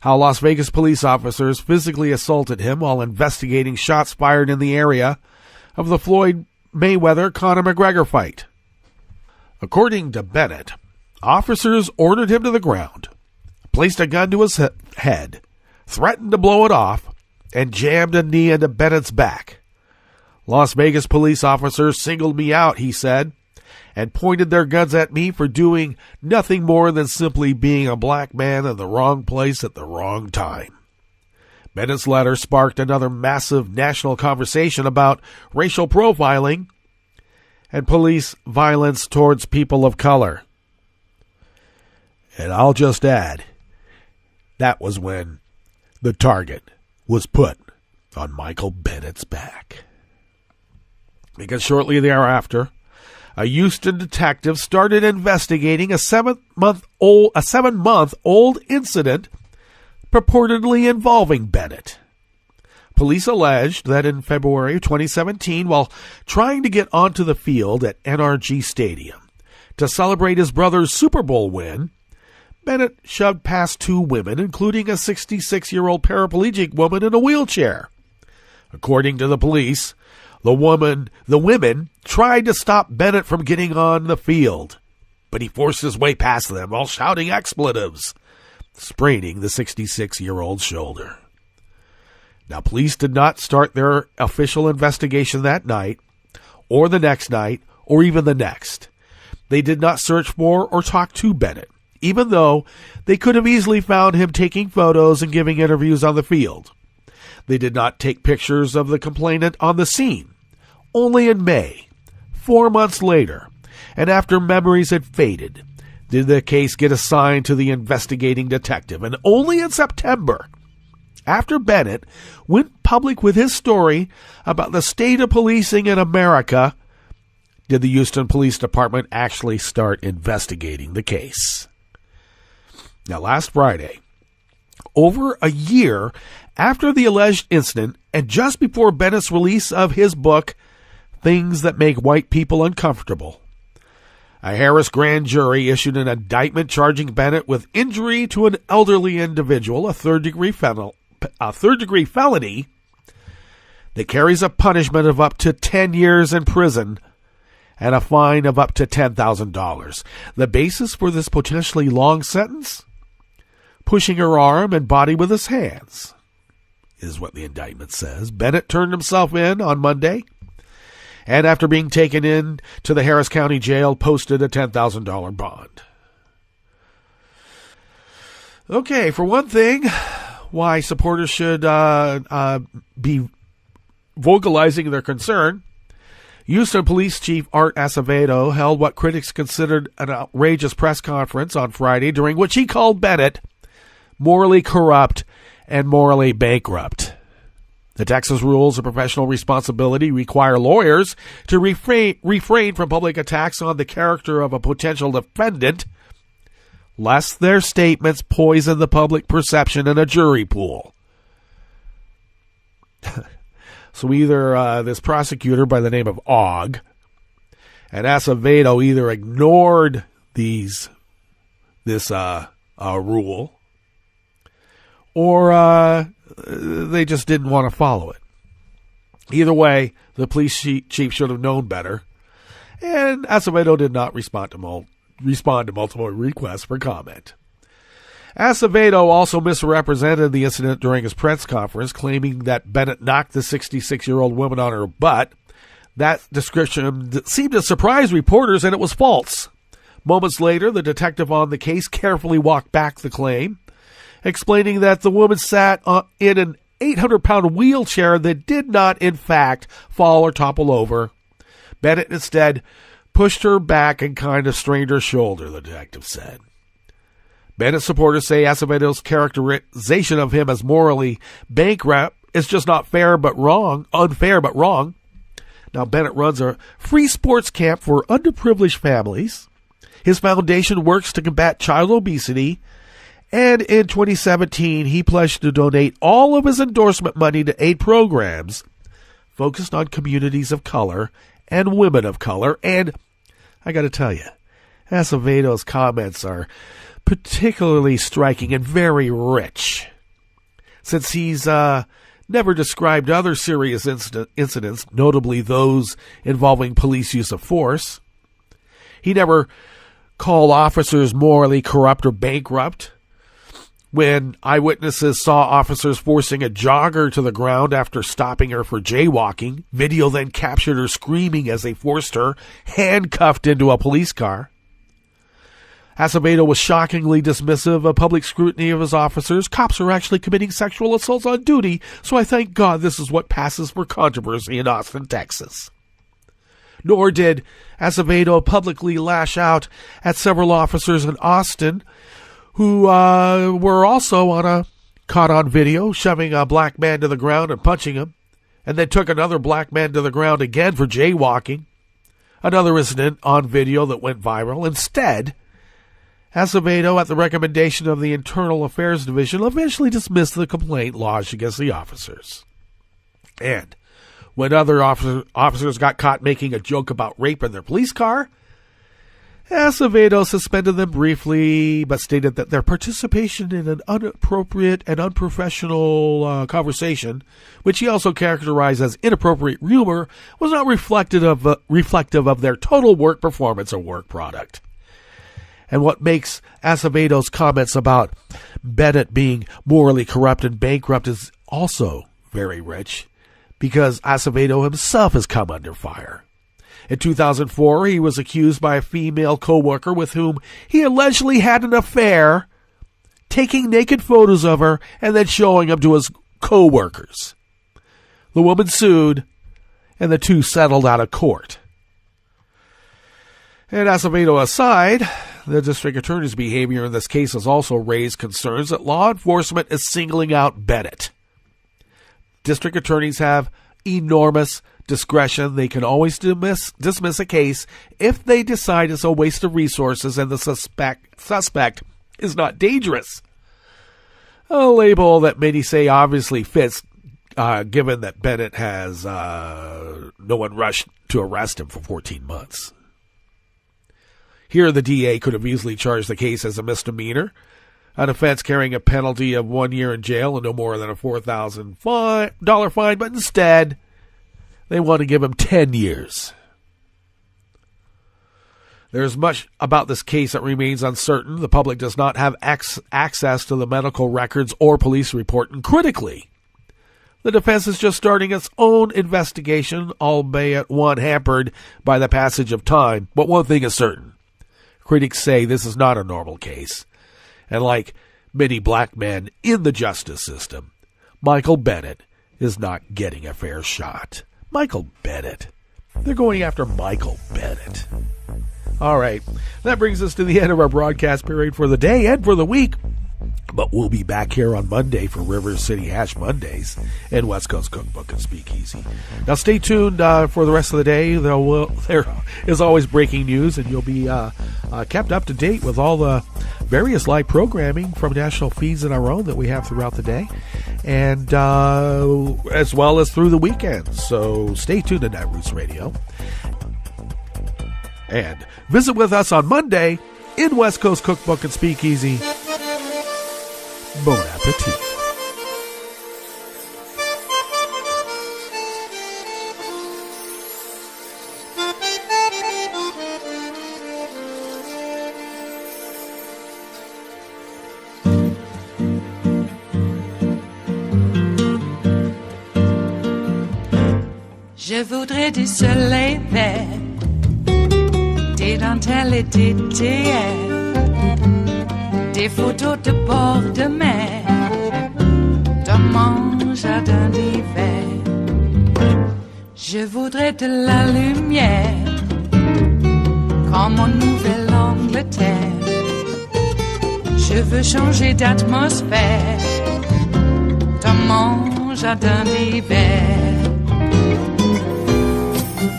Speaker 5: how Las Vegas police officers physically assaulted him while investigating shots fired in the area of the Floyd Mayweather-Conor McGregor fight. According to Bennett, officers ordered him to the ground, placed a gun to his head, threatened to blow it off, and jammed a knee into Bennett's back. Las Vegas police officers singled me out, he said, and pointed their guns at me for doing nothing more than simply being a black man in the wrong place at the wrong time. Bennett's letter sparked another massive national conversation about racial profiling and police violence towards people of color. And I'll just add, that was when the target was put on Michael Bennett's back. Because shortly thereafter, a Houston detective started investigating a 7-month-old incident purportedly involving Bennett. Police alleged that in February 2017, while trying to get onto the field at NRG Stadium to celebrate his brother's Super Bowl win, Bennet shoved past 2 women, including a 66-year-old paraplegic woman in a wheelchair. According to the police, the women tried to stop Bennet from getting on the field, but he forced his way past them while shouting expletives, spraining the 66-year-old's shoulder. Now, police did not start their official investigation that night, or the next night, or even the next. They did not search for or talk to Bennet, even though they could have easily found him taking photos and giving interviews on the field. They did not take pictures of the complainant on the scene. Only in May, 4 months later, and after memories had faded, did the case get assigned to the investigating detective. And only in September, after Bennet went public with his story about the state of policing in America, did the Houston Police Department actually start investigating the case. Now, last Friday, over a year after the alleged incident and just before Bennett's release of his book, Things That Make White People Uncomfortable, a Harris grand jury issued an indictment charging Bennet with injury to an elderly individual, a third-degree felony that carries a punishment of up to 10 years in prison and a fine of up to $10,000. The basis for this potentially long sentence? Pushing her arm and body with his hands, is what the indictment says. Bennet turned himself in on Monday, and after being taken in to the Harris County Jail, posted a $10,000 bond. Okay, for one thing, why supporters should be vocalizing their concern, Houston Police Chief Art Acevedo held what critics considered an outrageous press conference on Friday, during which he called Bennet morally corrupt and morally bankrupt. The Texas rules of professional responsibility require lawyers to refrain from public attacks on the character of a potential defendant, lest their statements poison the public perception in a jury pool. So either this prosecutor by the name of Og and Acevedo either ignored this rule, or they just didn't want to follow it. Either way, the police chief should have known better, and Acevedo did not respond to multiple requests for comment. Acevedo also misrepresented the incident during his press conference, claiming that Bennet knocked the 66-year-old woman on her butt. That description seemed to surprise reporters, and it was false. Moments later, the detective on the case carefully walked back the claim, explaining that the woman sat in an 800-pound wheelchair that did not, in fact, fall or topple over. Bennet instead pushed her back and kind of strained her shoulder, the detective said. Bennet supporters say Acevedo's characterization of him as morally bankrupt is just not unfair but wrong. Now, Bennet runs a free sports camp for underprivileged families. His foundation works to combat child obesity, and in 2017, he pledged to donate all of his endorsement money to 8 programs focused on communities of color and women of color. And I got to tell you, Acevedo's comments are particularly striking and very rich, since he's never described other serious incidents, notably those involving police use of force. He never called officers morally corrupt or bankrupt. When eyewitnesses saw officers forcing a jogger to the ground after stopping her for jaywalking, video then captured her screaming as they forced her handcuffed into a police car. Acevedo was shockingly dismissive of public scrutiny of his officers. Cops are actually committing sexual assaults on duty, so I thank God this is what passes for controversy in Austin, Texas. Nor did Acevedo publicly lash out at several officers in Austin who were also caught on video shoving a black man to the ground and punching him, and then took another black man to the ground again for jaywalking. Another incident on video that went viral. Instead, Acevedo, at the recommendation of the Internal Affairs Division, eventually dismissed the complaint lodged against the officers. And when other officers got caught making a joke about rape in their police car, Acevedo suspended them briefly, but stated that their participation in an inappropriate and unprofessional conversation, which he also characterized as inappropriate humor, was not reflective of their total work performance or work product. And what makes Acevedo's comments about Bennet being morally corrupt and bankrupt is also very rich, because Acevedo himself has come under fire. In 2004, he was accused by a female co-worker with whom he allegedly had an affair, taking naked photos of her and then showing them to his co-workers. The woman sued, and the two settled out of court. And Acevedo aside, the district attorney's behavior in this case has also raised concerns that law enforcement is singling out Bennet. District attorneys have enormous discretion. They can always dismiss a case if they decide it's a waste of resources and the suspect is not dangerous. A label that many say obviously fits, given that Bennet has no one rushed to arrest him for 14 months. Here, the DA could have easily charged the case as a misdemeanor, an offense carrying a penalty of 1 year in jail and no more than a $4,000 fine, but instead, they want to give him 10 years. There's much about this case that remains uncertain. The public does not have access to the medical records or police report, and critically, the defense is just starting its own investigation, albeit one hampered by the passage of time. But one thing is certain. Critics say this is not a normal case. And like many black men in the justice system, Michael Bennet is not getting a fair shot. Michael Bennet. They're going after Michael Bennet. All right. That brings us to the end of our broadcast period for the day and for the week. But we'll be back here on Monday for River City Hash Mondays and West Coast Cookbook and Speakeasy. Now stay tuned for the rest of the day. There is always breaking news, and you'll be kept up to date with all the various live programming from national feeds and our own that we have throughout the day, and as well as through the weekend. So stay tuned to Netroots Radio. And visit with us on Monday in West Coast Cookbook and Speakeasy. Bon appetit.
Speaker 1: Je voudrais du soleil vert, des dentelles et des théâtres, des photos de bord de mer, dans mon jardin d'hiver. Je voudrais de la lumière, comme en Nouvelle-Angleterre. Je veux changer d'atmosphère, dans mon jardin d'hiver.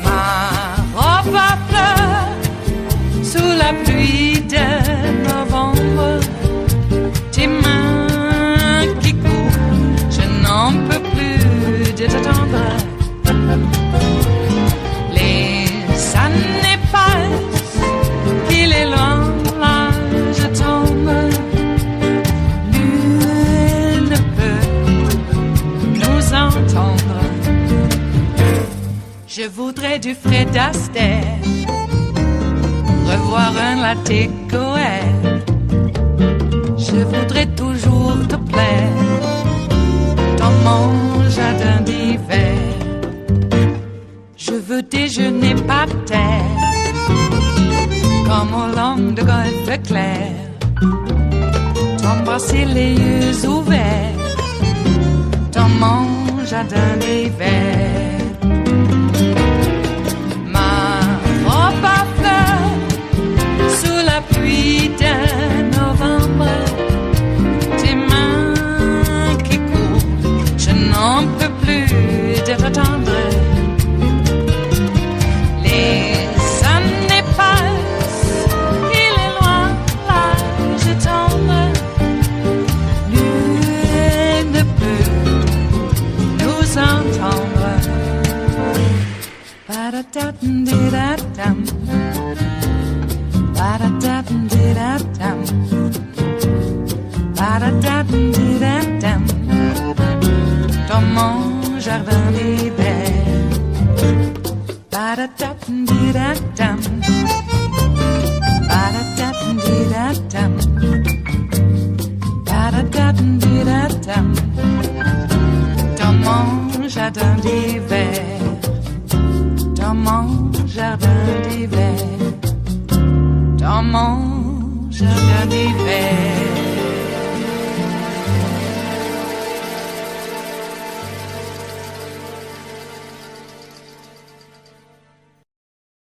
Speaker 1: Ma robe à fleurs, sous la pluie de novembre, tes mains qui courent, je n'en peux plus de t'attendre. Les années passent, qu'il est loin, là je tombe. Nul ne peut nous entendre. Je voudrais du Fred Astaire, revoir un latte Goël. Je voudrais toujours te plaire dans mon jardin d'hiver. Je veux déjeuner par terre comme au long de golfe clair, t'embrasser les yeux ouverts dans mon jardin d'hiver. Ma robe à fleurs sous la pluie de novembre, tes mains qui courent, je n'en peux plus de t'attendre. Les années passent, il est loin, là je tombe. Nul ne peut nous entendre. Ba-da-da-dum-dee-da-dum, jardin d'hiver. Ba-da-dum-dee-da-dum. Ba-da-dum-dee-da-dum. Ba-da-dum-dee-da-dum. Dans mon jardin d'hiver. Dans mon jardin d'hiver. Dans mon jardin d'hiver.